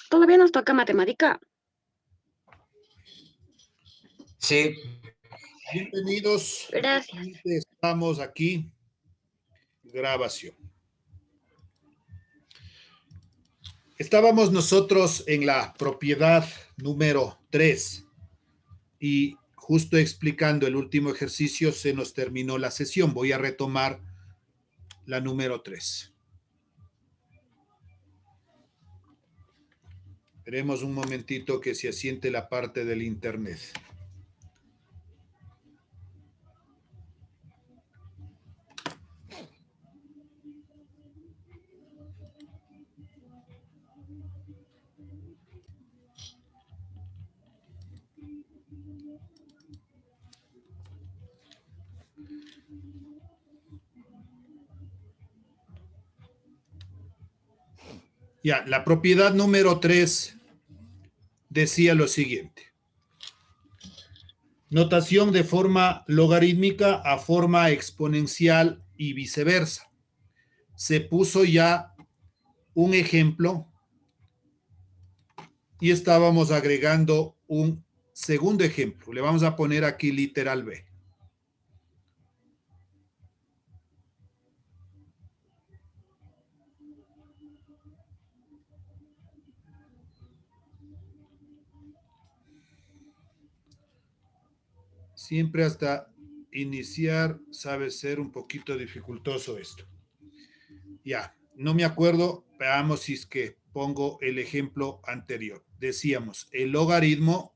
Todavía nos toca matemática. Sí. Bienvenidos. Gracias. Estamos aquí. Grabación. Estábamos nosotros en la propiedad número 3 y justo explicando el último ejercicio se nos terminó la sesión. Voy a retomar la número 3. Esperemos un momentito que se asiente la parte del internet. Ya, la propiedad número 3 decía lo siguiente. Notación de forma logarítmica a forma exponencial y viceversa. Se puso ya un ejemplo y estábamos agregando un segundo ejemplo. Le vamos a poner aquí literal B. Siempre hasta iniciar sabe ser un poquito dificultoso esto. Ya, no me acuerdo, veamos si es que pongo el ejemplo anterior. Decíamos, el logaritmo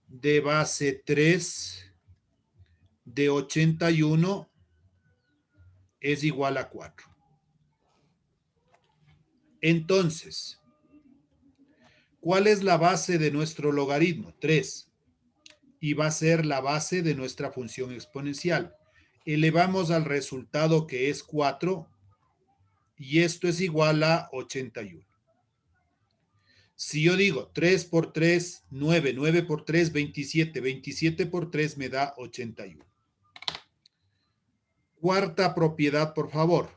de base 3 de 81 es igual a 4. Entonces, ¿cuál es la base de nuestro logaritmo? 3. Y va a ser la base de nuestra función exponencial. Elevamos al resultado que es 4 y esto es igual a 81. Si yo digo 3 por 3, 9, 9 por 3, 27, 27 por 3 me da 81. Cuarta propiedad, por favor.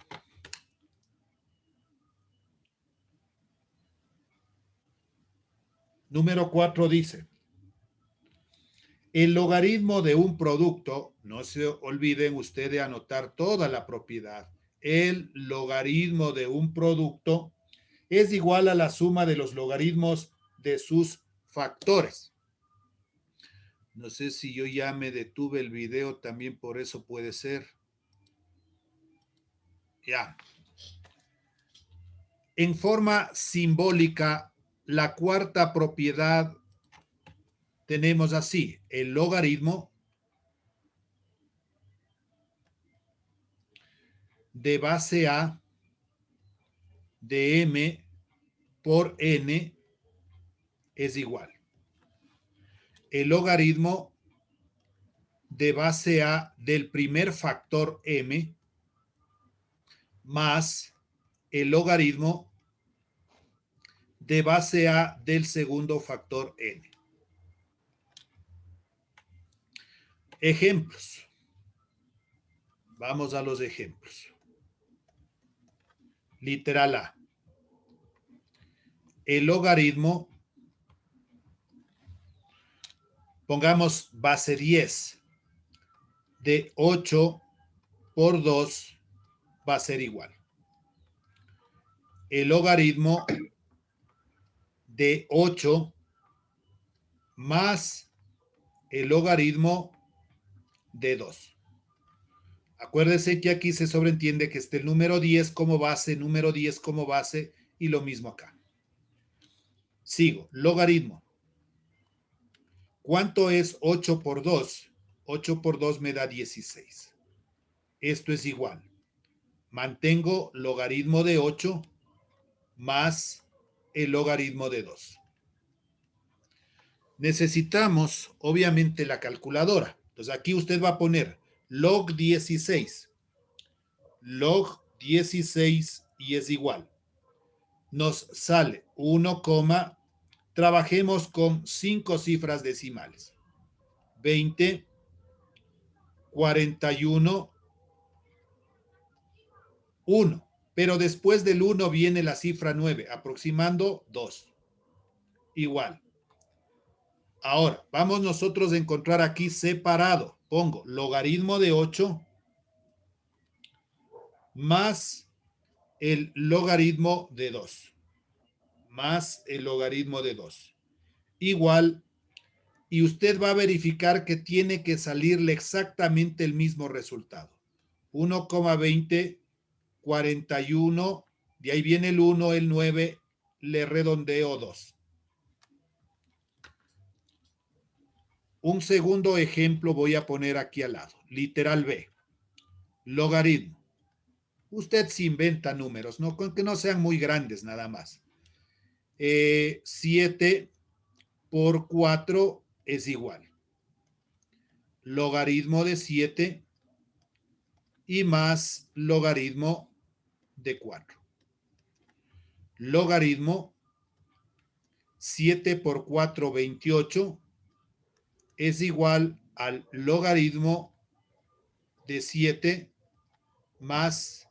Número 4 dice, el logaritmo de un producto, no se olviden ustedes de anotar toda la propiedad, el logaritmo de un producto es igual a la suma de los logaritmos de sus factores. No sé si yo ya me detuve el video, también por eso puede ser. Ya. En forma simbólica, la cuarta propiedad tenemos así, el logaritmo de base A de m por n es igual. El logaritmo de base A del primer factor m más el logaritmo de base A del segundo factor n. Ejemplos. Vamos a los ejemplos. Literal A. El logaritmo, pongamos base 10, de 8 por 2 va a ser igual. El logaritmo de 8 más el logaritmo de 2. Acuérdense que aquí se sobreentiende que está el número 10 como base, número 10 como base y lo mismo acá. Sigo, logaritmo. ¿Cuánto es 8 por 2? 8 por 2 me da 16. Esto es igual. Mantengo logaritmo de 8 más el logaritmo de 2. Necesitamos, obviamente, la calculadora. Entonces, aquí usted va a poner log 16. Log 16 y es igual. Nos sale 1, trabajemos con 5 cifras decimales. 20, 41, 1. pero después del 1 viene la cifra 9, aproximando 2. Igual. Ahora, vamos nosotros a encontrar aquí separado. Pongo logaritmo de 8 más el logaritmo de 2. Más el logaritmo de 2. Igual, y usted va a verificar que tiene que salirle exactamente el mismo resultado. 1,20, 41, de ahí viene el 1, el 9, le redondeo 2. Un segundo ejemplo voy a poner aquí al lado. Literal B. Logaritmo. Usted se inventa números, ¿no? Con que no sean muy grandes nada más. 7 por 4 es igual. Logaritmo de 7 y más logaritmo de 4. Logaritmo 7 por 4, 28 es igual al logaritmo de 7 más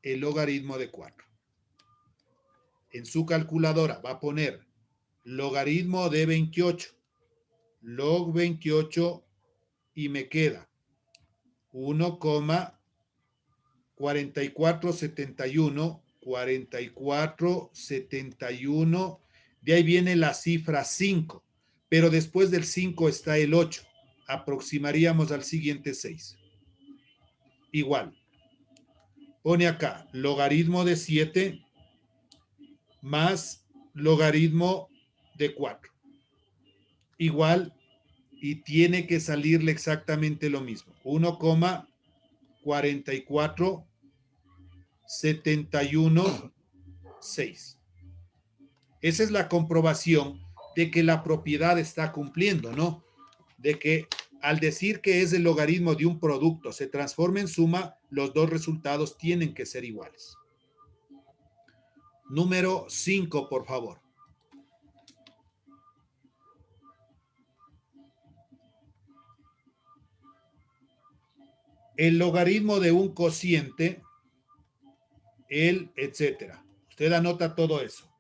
el logaritmo de 4. En su calculadora va a poner logaritmo de 28, log 28 y me queda 1,4471, 4471, de ahí viene la cifra 5, pero después del 5 está el 8, aproximaríamos al siguiente 6. Igual, pone acá logaritmo de 7 más logaritmo de 4. Igual, y tiene que salirle exactamente lo mismo. 1,4471,6. Esa es la comprobación de que la propiedad está cumpliendo, ¿no? De que al decir que es el logaritmo de un producto se transforma en suma, los dos resultados tienen que ser iguales. Número 5, por favor. El logaritmo de un cociente, etcétera. Usted anota todo eso.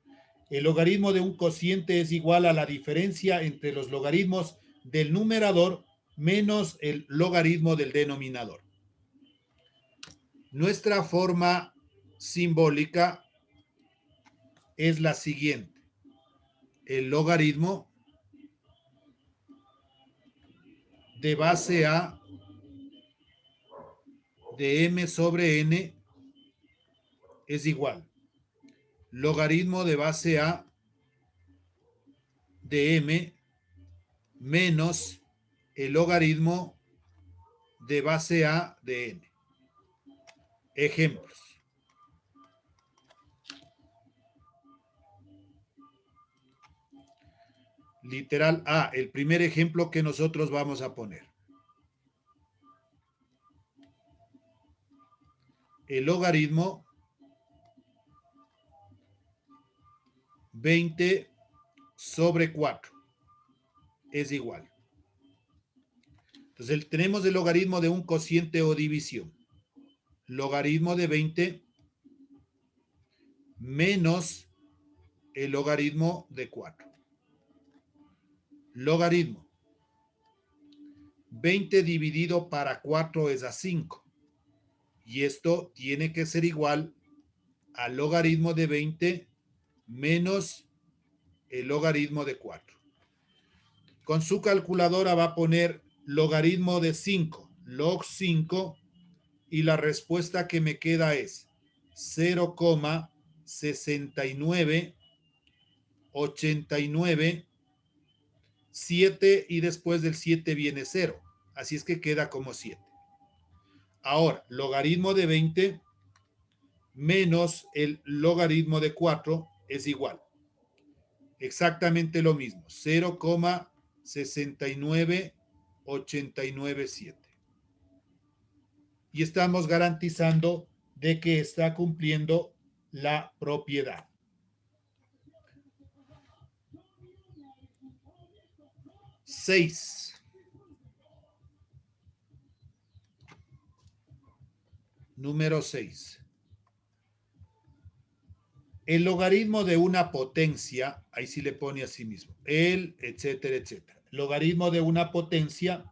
El logaritmo de un cociente es igual a la diferencia entre los logaritmos del numerador menos el logaritmo del denominador. Nuestra forma simbólica es la siguiente. El logaritmo de base A de m sobre n es igual. Logaritmo de base A de m menos el logaritmo de base A de n. Ejemplos. Literal A, el primer ejemplo que nosotros vamos a poner. El logaritmo 20 sobre 4 es igual. Entonces tenemos el logaritmo de un cociente o división. Logaritmo de 20 menos el logaritmo de 4. Logaritmo 20 dividido para 4 es a 5. Y esto tiene que ser igual al logaritmo de 20 menos el logaritmo de 4. Con su calculadora va a poner logaritmo de 5, log 5, y la respuesta que me queda es 0,6989, 7 y después del 7 viene 0. Así es que queda como 7. Ahora, logaritmo de 20 menos el logaritmo de 4 es igual. Exactamente lo mismo, 0,69897. Y estamos garantizando de que está cumpliendo la propiedad. Seis. Número 6. El logaritmo de una potencia, ahí sí le pone a sí mismo, el, etcétera, etcétera. Logaritmo de una potencia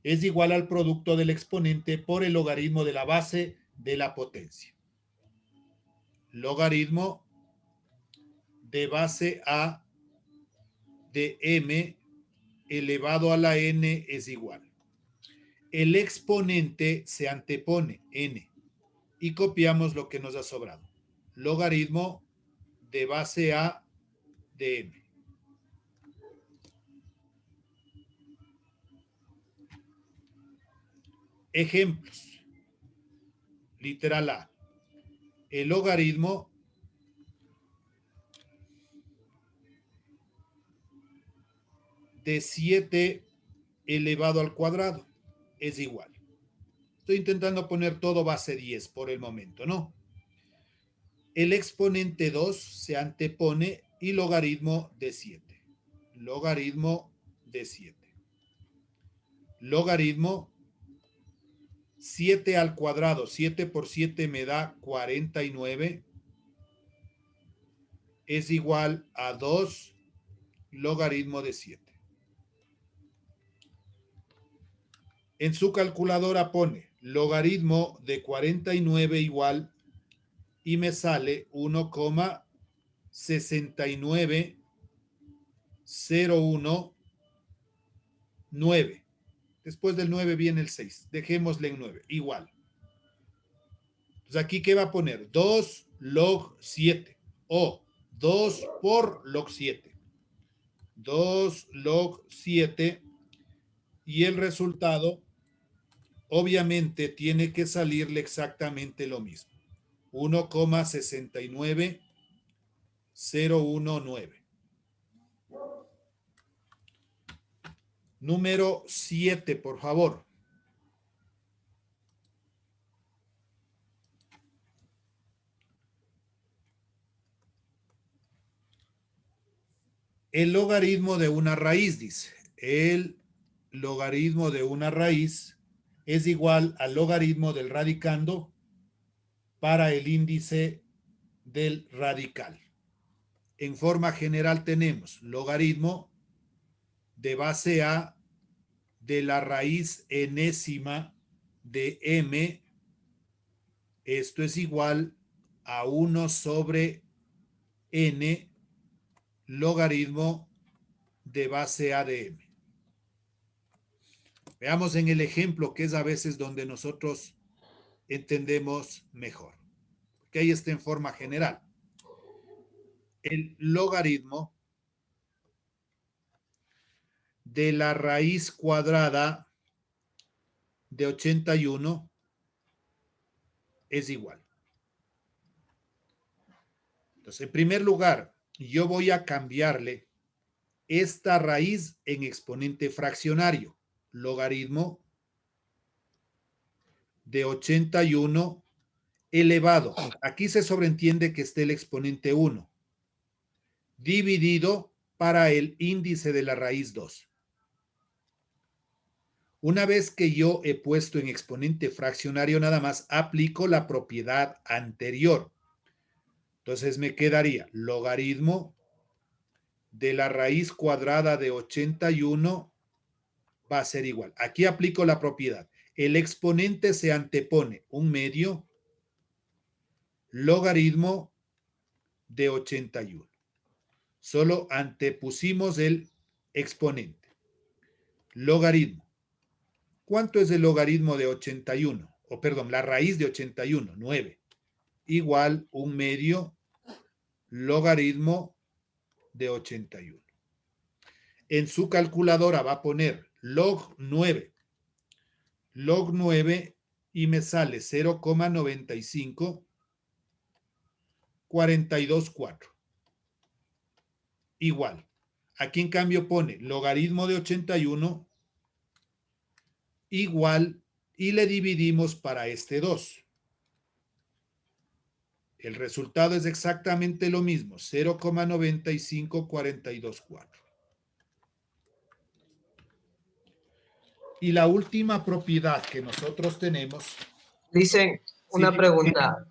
es igual al producto del exponente por el logaritmo de la base de la potencia. Logaritmo de base a de m elevado a la n es igual. El exponente se antepone, n, y copiamos lo que nos ha sobrado. Logaritmo de base a de m. Ejemplos. Literal A. El logaritmo de 7 elevado al cuadrado es igual. Estoy intentando poner todo base 10 por el momento, ¿no? El exponente 2 se antepone y logaritmo de 7. Logaritmo de 7. Logaritmo 7 al cuadrado. 7 por 7 me da 49. Es igual a 2 logaritmo de 7. En su calculadora pone logaritmo de 49 igual y me sale 1,69019. Después del 9 viene el 6. Dejémosle en 9. Igual. Entonces aquí, ¿qué va a poner? 2 log 7 o 2 por log 7. 2 log 7 y el resultado obviamente tiene que salirle exactamente lo mismo. 1,69019. Número 7, por favor. El logaritmo de una raíz, dice. El logaritmo de una raíz es igual al logaritmo del radicando para el índice del radical. En forma general tenemos logaritmo de base a de la raíz enésima de m. Esto es igual a 1 sobre n logaritmo de base a de m. Veamos en el ejemplo, que es a veces donde nosotros entendemos mejor. Que ahí está en forma general. El logaritmo de la raíz cuadrada de 81 es igual. Entonces, en primer lugar, yo voy a cambiarle esta raíz en exponente fraccionario. Logaritmo de 81 elevado. Aquí se sobreentiende que esté el exponente 1. Dividido para el índice de la raíz 2. Una vez que yo he puesto en exponente fraccionario, nada más aplico la propiedad anterior. Entonces me quedaría logaritmo de la raíz cuadrada de 81 va a ser igual. Aquí aplico la propiedad. El exponente se antepone un medio logaritmo de 81. Solo antepusimos el exponente. Logaritmo. ¿Cuánto es el logaritmo de 81? O perdón, la raíz de 81, 9. Igual un medio logaritmo de 81. En su calculadora va a poner log 9. Log 9 y me sale 0,95 424. Igual. Aquí en cambio pone logaritmo de 81 igual y le dividimos para este 2. El resultado es exactamente lo mismo, 0,95 424. Y la última propiedad que nosotros tenemos... Dice una pregunta.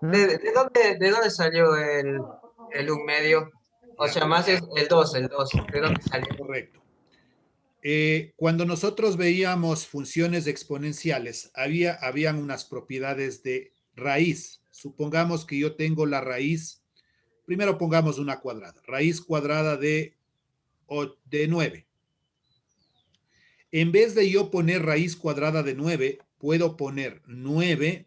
de dónde salió el un medio? O Ya, sea, más es el 2 el 2. ¿De dónde salió? correcto. Cuando nosotros veíamos funciones exponenciales, habían unas propiedades de raíz. Supongamos que yo tengo la raíz, primero pongamos una cuadrada, raíz cuadrada de 9. En vez de yo poner raíz cuadrada de 9, puedo poner 9,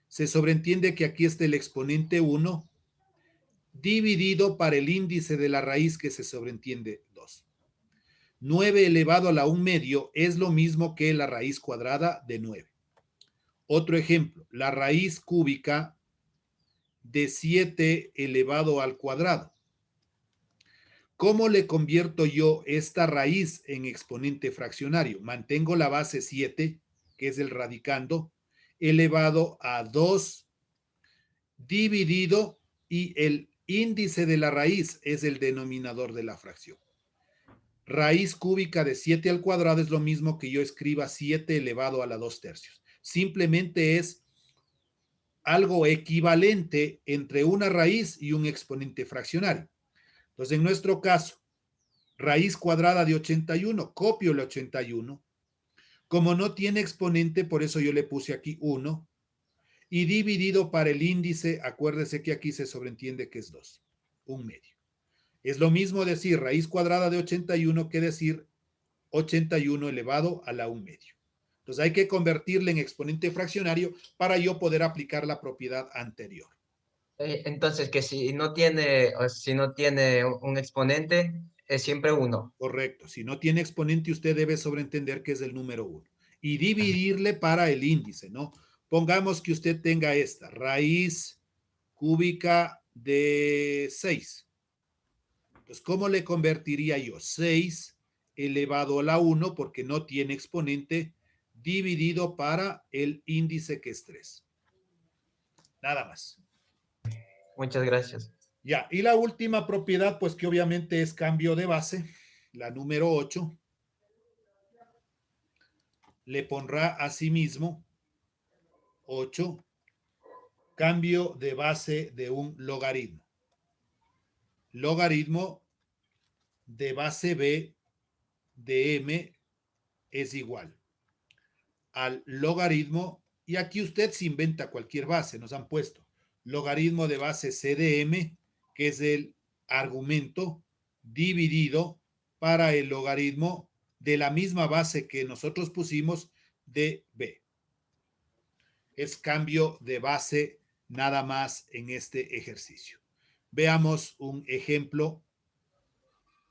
se sobreentiende que aquí está el exponente 1, dividido para el índice de la raíz que se sobreentiende 2. 9 elevado a la 1 medio es lo mismo que la raíz cuadrada de 9. Otro ejemplo, la raíz cúbica de 7 elevado al cuadrado. ¿Cómo le convierto yo esta raíz en exponente fraccionario? Mantengo la base 7, que es el radicando, elevado a 2 dividido y el índice de la raíz es el denominador de la fracción. Raíz cúbica de 7 al cuadrado es lo mismo que yo escriba 7 elevado a la 2 tercios. Simplemente es algo equivalente entre una raíz y un exponente fraccionario. Entonces, en nuestro caso, raíz cuadrada de 81, copio el 81. Como no tiene exponente, por eso yo le puse aquí 1. Y dividido para el índice, acuérdese que aquí se sobreentiende que es 2, 1 medio. Es lo mismo decir raíz cuadrada de 81 que decir 81 elevado a la 1 medio. Entonces hay que convertirle en exponente fraccionario para yo poder aplicar la propiedad anterior. Entonces, que si no tiene un exponente, es siempre uno. Correcto. Si no tiene exponente, usted debe sobreentender que es el número 1. Y dividirle para el índice, ¿no? Pongamos que usted tenga esta, raíz cúbica de 6. Entonces, ¿cómo le convertiría yo? 6 elevado a la 1, porque no tiene exponente, dividido para el índice que es 3. Nada más. Muchas gracias. Ya, y la última propiedad, pues que obviamente es cambio de base, la número 8, le pondrá a sí mismo 8, cambio de base de un logaritmo. Logaritmo de base b de m es igual al logaritmo, y aquí usted se inventa cualquier base, nos han puesto logaritmo de base c de m, que es el argumento, dividido para el logaritmo de la misma base que nosotros pusimos de b. Es cambio de base nada más en este ejercicio. Veamos un ejemplo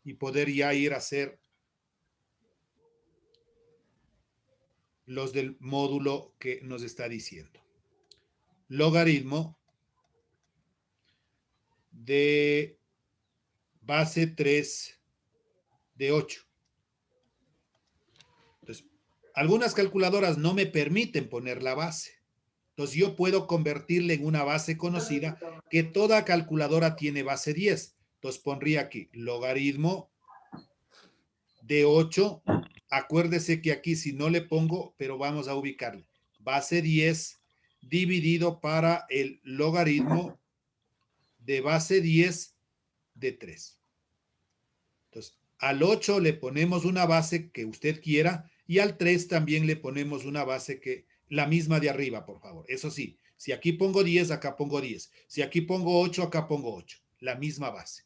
y poder ya ir a hacer los del módulo que nos está diciendo. Logaritmo de base 3 de 8. Entonces, algunas calculadoras no me permiten poner la base. Entonces, yo puedo convertirle en una base conocida, que toda calculadora tiene base 10. Entonces, pondría aquí logaritmo de 8. Acuérdese que aquí si no le pongo, pero vamos a ubicarle, base 10 dividido para el logaritmo de base 10 de 3. Entonces, al 8 le ponemos una base que usted quiera y al 3 también le ponemos una base que, la misma de arriba, por favor. Eso sí, si aquí pongo 10, acá pongo 10. Si aquí pongo 8, acá pongo 8. La misma base.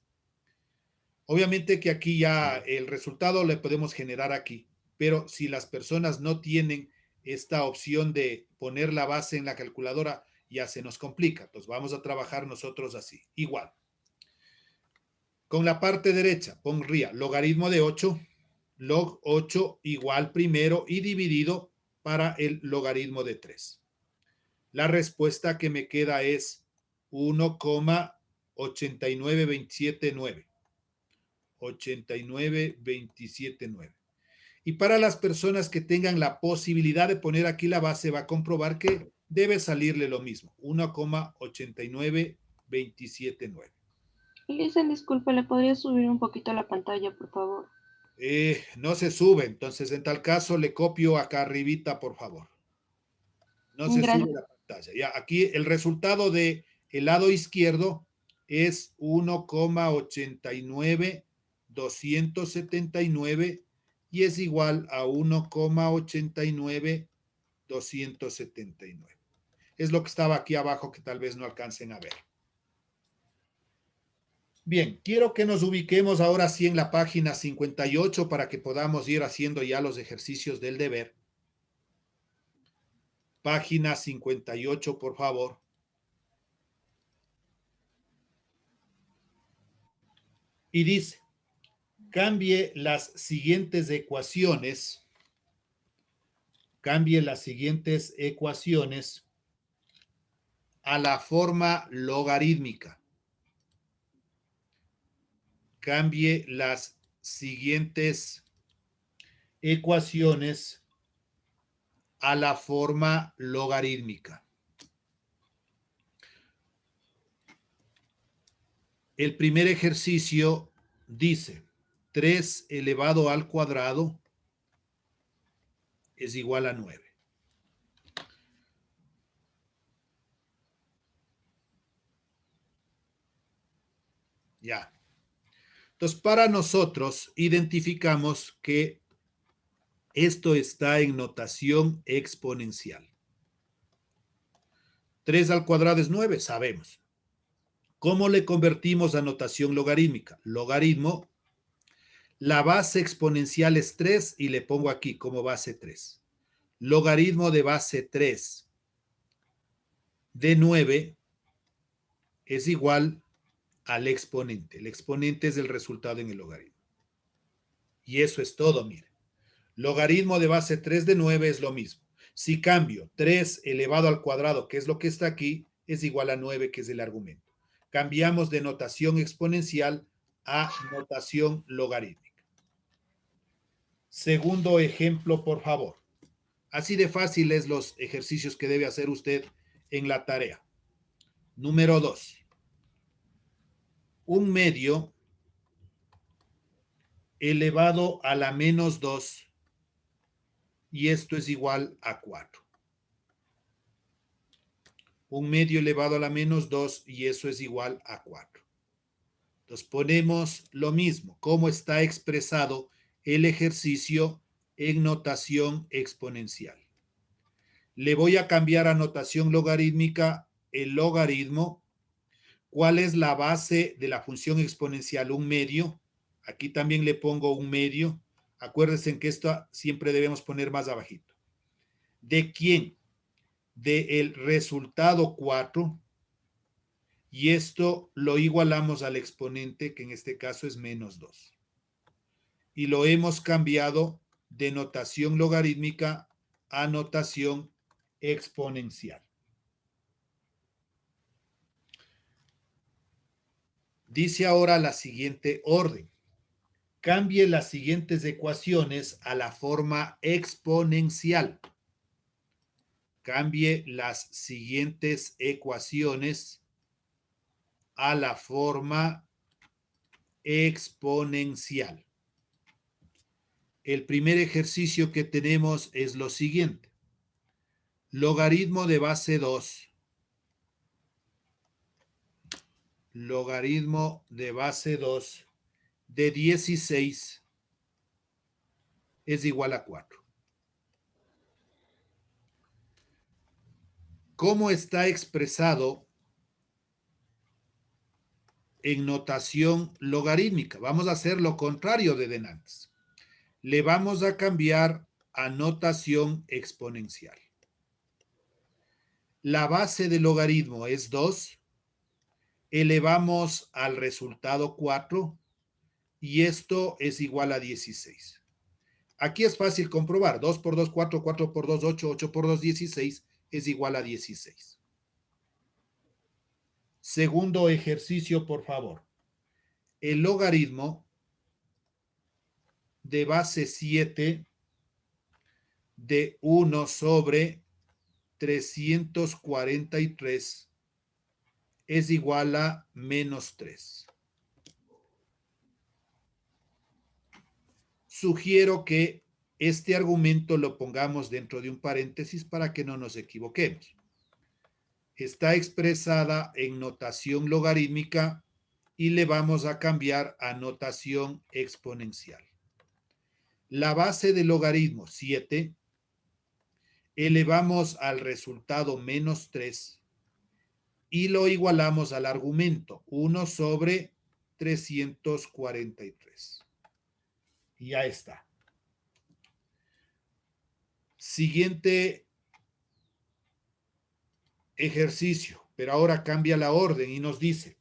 Obviamente que aquí ya el resultado le podemos generar aquí, pero si las personas no tienen esta opción de poner la base en la calculadora, ya se nos complica. Entonces vamos a trabajar nosotros así, igual. Con la parte derecha pondría logaritmo de 8, log 8 igual primero y dividido para el logaritmo de 3. La respuesta que me queda es 1,89279. 89,279. Y para las personas que tengan la posibilidad de poner aquí la base, va a comprobar que debe salirle lo mismo, 1,89279. Lisa, disculpe, ¿le podría subir un poquito la pantalla, por favor? No se sube, entonces en tal caso le copio acá arribita, por favor. No se Gracias. sube la pantalla. Ya, aquí el resultado de El lado izquierdo es 1,89279 y es igual a 1,89279. Es lo que estaba aquí abajo que tal vez no alcancen a ver. Bien, quiero que nos ubiquemos ahora sí en la página 58 para que podamos ir haciendo ya los ejercicios del deber. Página 58, por favor. Y dice, cambie las siguientes ecuaciones a la forma logarítmica. Cambie las siguientes ecuaciones a la forma logarítmica. El primer ejercicio dice 3 elevado al cuadrado es igual a 9. Ya. Entonces, para nosotros identificamos que esto está en notación exponencial. 3 al cuadrado es 9, sabemos. ¿Cómo le convertimos a notación logarítmica? Logaritmo, la base exponencial es 3 y le pongo aquí como base 3. Logaritmo de base 3 de 9 es igual al exponente. El exponente es el resultado en el logaritmo. Y eso es todo, mire. Logaritmo de base 3 de 9 es lo mismo. Si cambio 3 elevado al cuadrado, que es lo que está aquí, es igual a 9, que es el argumento. Cambiamos de notación exponencial a notación logarítmica. Segundo ejemplo, por favor. Así de fáciles los ejercicios que debe hacer usted en la tarea. Número 2. Un medio elevado a la menos 2 y esto es igual a 4. Un medio elevado a la menos 2 y eso es igual a 4. Entonces ponemos lo mismo, cómo está expresado el ejercicio en notación exponencial. Le voy a cambiar a notación logarítmica el logaritmo. ¿Cuál es la base de la función exponencial? Un medio. Aquí también le pongo un medio. Acuérdense que esto siempre debemos poner más abajito. ¿De quién? Del resultado 4. Y esto lo igualamos al exponente, que en este caso es menos 2. Y lo hemos cambiado de notación logarítmica a notación exponencial. Dice ahora la siguiente orden. Cambie las siguientes ecuaciones a la forma exponencial. Cambie las siguientes ecuaciones a la forma exponencial. El primer ejercicio que tenemos es lo siguiente. Logaritmo de base 2. Logaritmo de base 2 de 16 es igual a 4. ¿Cómo está expresado en notación logarítmica? Vamos a hacer lo contrario de antes. Le vamos a cambiar a notación exponencial. La base del logaritmo es 2. Elevamos al resultado 4 y esto es igual a 16. Aquí es fácil comprobar. 2 por 2, 4, 4 por 2, 8, 8 por 2, 16 es igual a 16. Segundo ejercicio, por favor. El logaritmo de base 7 de 1 sobre 343 es igual a menos 3. Sugiero que este argumento lo pongamos dentro de un paréntesis para que no nos equivoquemos. está expresada en notación logarítmica y le vamos a cambiar a notación exponencial. La base del logaritmo 7 elevamos al resultado menos 3 y lo igualamos al argumento 1 sobre 343. Y ya está. Siguiente ejercicio, pero ahora cambia la orden y nos dice,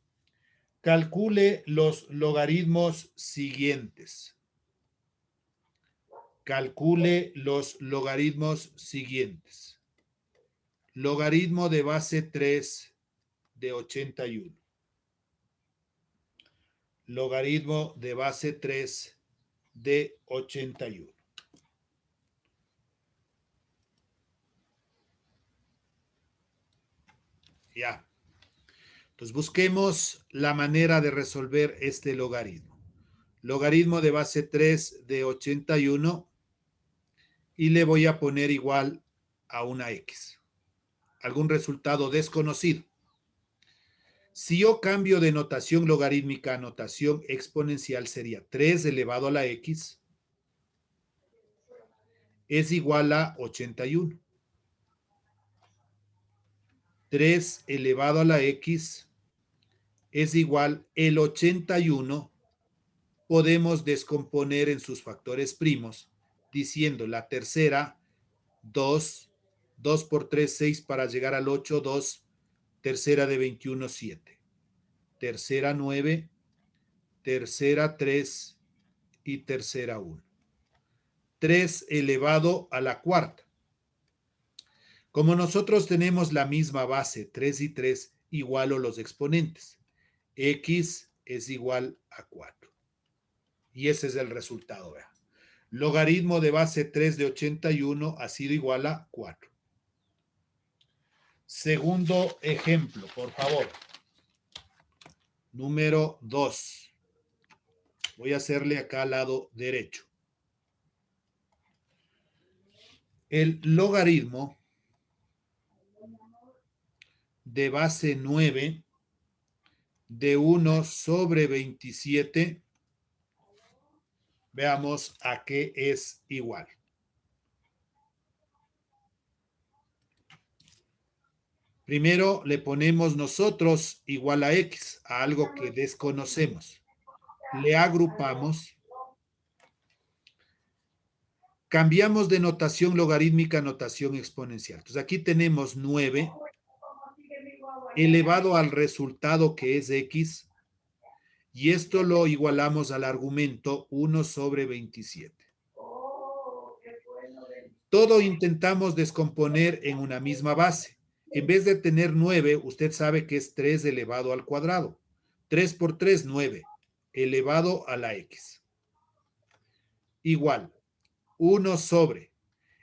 calcule los logaritmos siguientes. Calcule los logaritmos siguientes. Logaritmo de base 3 de 81. Logaritmo de base 3 de 81. Ya. Entonces busquemos la manera de resolver este logaritmo. Logaritmo de base 3 de 81 y le voy a poner igual a una x. Algún resultado desconocido. Si yo cambio de notación logarítmica a notación exponencial sería 3 elevado a la x es igual a 81. 3 elevado a la x es igual, el 81 podemos descomponer en sus factores primos, diciendo la tercera, 2, 2 por 3, 6 para llegar al 8, 2, tercera de 21, 7, tercera 9, tercera 3 y tercera 1. 3 elevado a la cuarta. Como nosotros tenemos la misma base, 3 y 3, igualo los exponentes. X es igual a 4. Y ese es el resultado. Vea. Logaritmo de base 3 de 81 ha sido igual a 4. Segundo ejemplo, por favor. Número 2. Voy a hacerle acá al lado derecho. El logaritmo de base 9 de 1 sobre 27, veamos a qué es igual. Primero le ponemos nosotros igual a x, a algo que desconocemos. Le agrupamos. Cambiamos de notación logarítmica a notación exponencial. Entonces aquí tenemos 9 elevado al resultado que es x, y esto lo igualamos al argumento 1 sobre 27. Todo intentamos descomponer en una misma base. En vez de tener 9, usted sabe que es 3 elevado al cuadrado. 3 por 3, 9, elevado a la x. Igual, 1 sobre.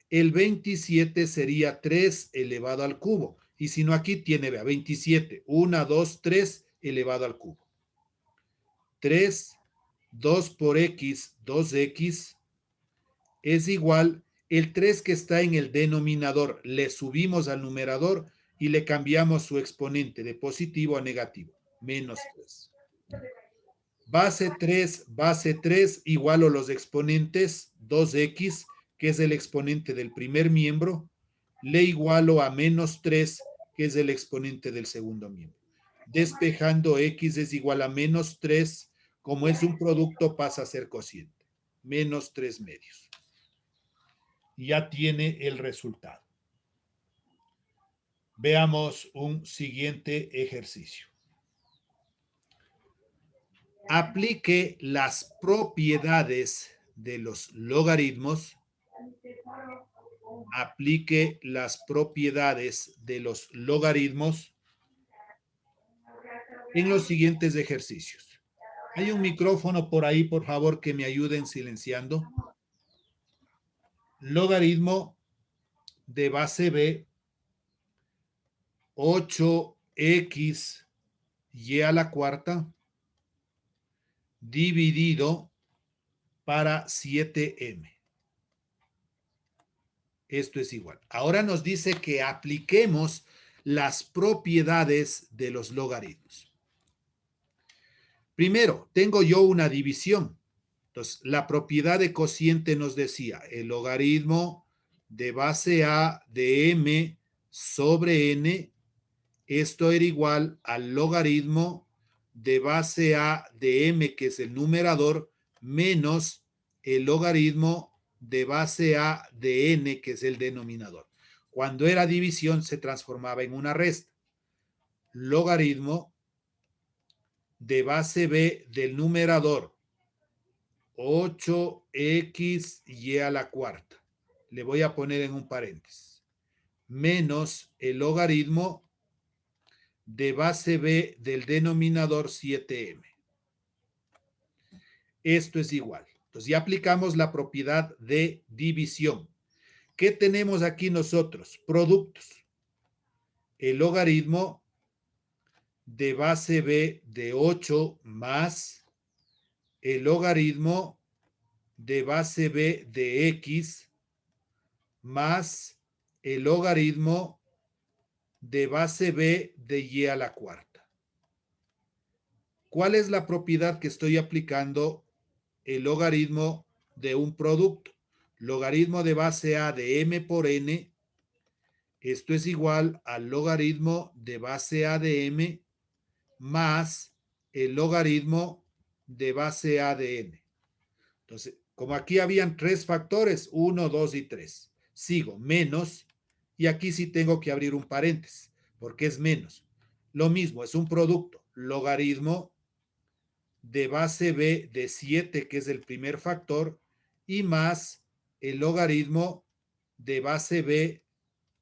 El 27 sería 3 elevado al cubo. Y si no, aquí tiene, vea, 27. 1, 2, 3 elevado al cubo. 3, 2 por x, 2x, es igual, el 3 que está en el denominador, le subimos al numerador y le cambiamos su exponente de positivo a negativo, menos 3. Base 3, igual a los exponentes, 2x, que es el exponente del primer miembro, le igualo a menos 3, que es el exponente del segundo miembro. Despejando x es igual a menos 3, como es un producto pasa a ser cociente, menos 3 medios. Ya tiene el resultado. Veamos un siguiente ejercicio. Aplique las propiedades de los logaritmos. Aplique las propiedades de los logaritmos en los siguientes ejercicios. Hay un micrófono por ahí, por favor, que me ayuden silenciando. Logaritmo de base b, 8x y a la cuarta, dividido para 7m. Esto es igual. Ahora nos dice que apliquemos las propiedades de los logaritmos. Primero, tengo yo una división. Entonces, la propiedad de cociente nos decía, el logaritmo de base A de m sobre n, esto era igual al logaritmo de base A de m, que es el numerador, menos el logaritmo de base A de n, que es el denominador. Cuando era división se transformaba en una resta. Logaritmo de base B del numerador 8xy a la cuarta. Le voy a poner en un paréntesis. Menos el logaritmo de base B del denominador 7m. Esto es igual. Entonces ya aplicamos la propiedad de división. ¿Qué tenemos aquí nosotros? Productos. El logaritmo de base B de 8 más el logaritmo de base B de x más el logaritmo de base B de y a la cuarta. ¿Cuál es la propiedad que estoy aplicando? El logaritmo de un producto. Logaritmo de base A de m por n. Esto es igual al logaritmo de base A de m más el logaritmo de base A de n. Entonces, como aquí habían tres factores, 1, 2 y 3, sigo menos, y aquí sí tengo que abrir un paréntesis, porque es menos. Lo mismo, es un producto, logaritmo de base B de 7, que es el primer factor, y más el logaritmo de base B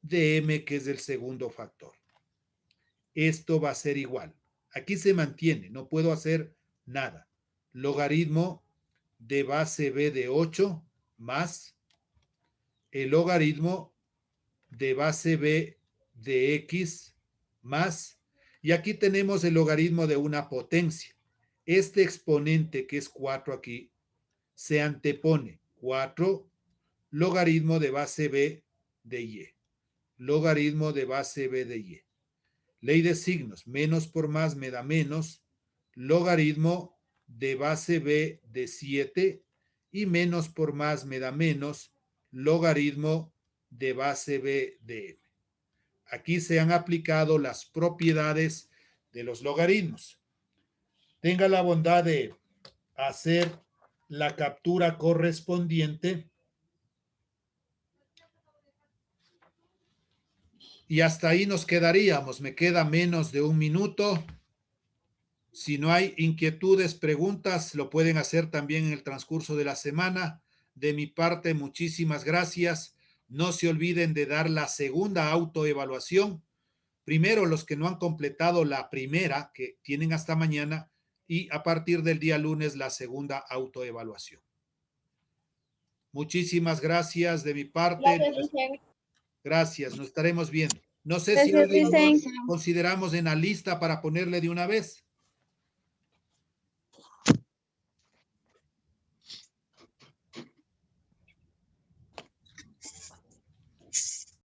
de m, que es el segundo factor. Esto va a ser igual. Aquí se mantiene, no puedo hacer nada. Logaritmo de base B de 8 más el logaritmo de base B de x más, y aquí tenemos el logaritmo de una potencia. Este exponente, que es 4 aquí, se antepone 4 logaritmo de base B de y. Logaritmo de base B de y. Ley de signos, menos por más me da menos, logaritmo de base B de 7, y menos por más me da menos, logaritmo de base B de m. Aquí se han aplicado las propiedades de los logaritmos. Tenga la bondad de hacer la captura correspondiente. Y hasta ahí nos quedaríamos. Me queda menos de un minuto. Si no hay inquietudes, preguntas, lo pueden hacer también en el transcurso de la semana. De mi parte, muchísimas gracias. No se olviden de dar la segunda autoevaluación. Primero, los que no han completado la primera, que tienen hasta mañana, y a partir del día lunes, la segunda autoevaluación. Muchísimas gracias de mi parte. Gracias, nos estaremos viendo. No sé si alguien consideramos en la lista para ponerle de una vez.